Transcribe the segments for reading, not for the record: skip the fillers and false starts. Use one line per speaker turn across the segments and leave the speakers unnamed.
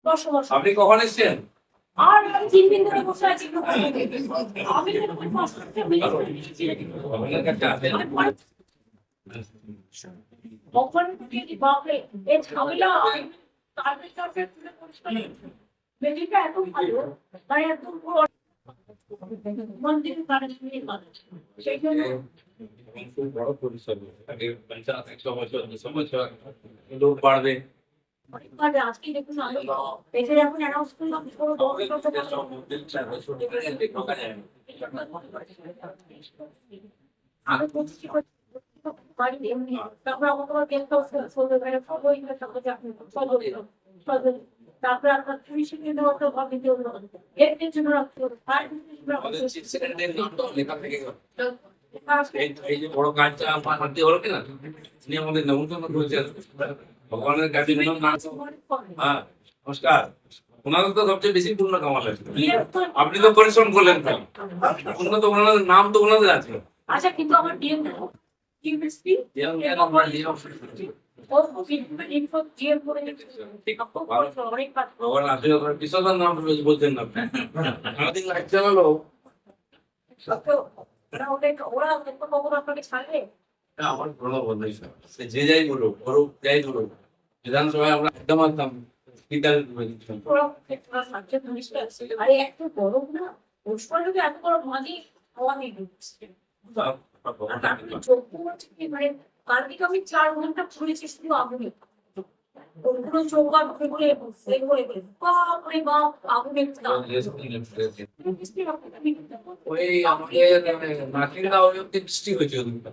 বসো বসো।
আপনি কখন এসছেন?
আর আমি 3 দিন ধরে বসে আছি। আমি এরকম পাসপোর্টটা মিস করে দিয়েছি।
আপনার কাছে আসেন।
কখন কি বাপরে এই ঝামেলা আমি কার্পেট কার্পেট তুলে পরিষ্কার বেডিটা এত ভালো তাই একদম পুরো মন্দির কারেন্ট নিয়ে কাজ সেই জন্য
খুব বড় পরিসর, আগে 50-100 বছর 200 বছর লোক বাড়বে।
অনেকবার আজকে দেখুন আমি এসে এখন অ্যানাউন্স করলাম পুরো 10 বছর আমি বলছি বাড়ি এমনি তারপর আমার কেনটা চলবে বাইরে সবাই তারপর চলবে তারপর আপনার ফিনিশিং এর একটা ভাবি জন্য এর জন্য রাখতে আর
আমাদের চিফ সেক্রেটারি নাম তো লেখা থেকে গেল। এই যে বড় কাজটা আমার হাতে হলো কিনা, তিনি আমাদের নেমন্তন্ন করেছেন ভগবানের কাছে। হ্যাঁ, নমস্কার। ওনাদের তো সবচেয়ে বেশি পূর্ণ কামালেন, আপনি তো পরিশ্রম করলেন। উন্নত ওনাদের নাম তো ওনাদের আছে।
আচ্ছা কিন্তু আমার ডিএম ইউনিভার্সিটি
ভগবান আসলে বিশ্বদার নাম বলছেন না আপনি। সারাদিন লাইট চালালো।
ওরা আপনাকে ছাড়বে
আমার কোনো বন্ধুই না, সে যে যাই বলুক করুক যাই করুক, বিধানসভায় আমরা একদম আসতাম স্পিকার।
আরে এত গরম না পুষ্পা যদি এত বড় মাঝি হওয়া নেই মানে কালকে তো আমি 4 ঘন্টা ঘুরেছি শুধু আগুনে পুরো চৌকা ঘুরে ঘুরে বাপরে বাপ আগুনের
ওই আমাদের নাকিন্দা ওই অব্দি বৃষ্টি হয়েছে ওদিকটা,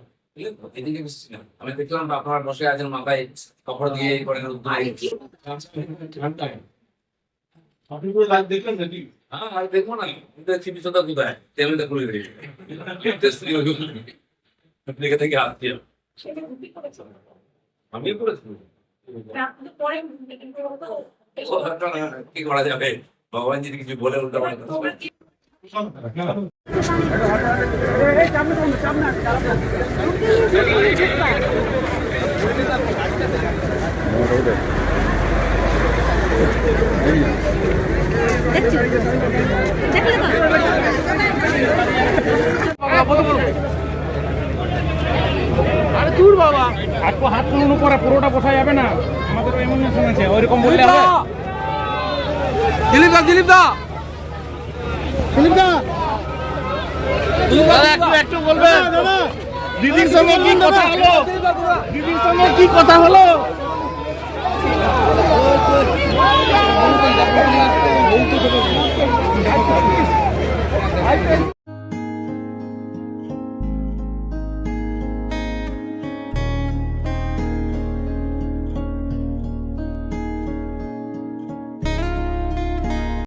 এদিকে বৃষ্টি না। আমি দেখলাম আপনারা বসে আছেন মাথায় কাপড় দিয়ে করেন
আপনি পুরো লাইভ দেখলেন নাকি?
হ্যাঁ আর দেখবো না, দেখছি বিশ্বদা কোথায় তেমনি দেখুন দেখে থেকে আসছি আমি করেছি।
পরে
কি করা যাবে, ভগবান যদি কিছু বলে উল্টা
আরে দূর বাবা, হাত তুলুন উপরে, পুরোটা বসা যাবে না, আমাদের এমন আছে ওইরকম বললে হবে। দিলীপ দা একটু বলবেন দিদির সঙ্গে কি কথা হলো,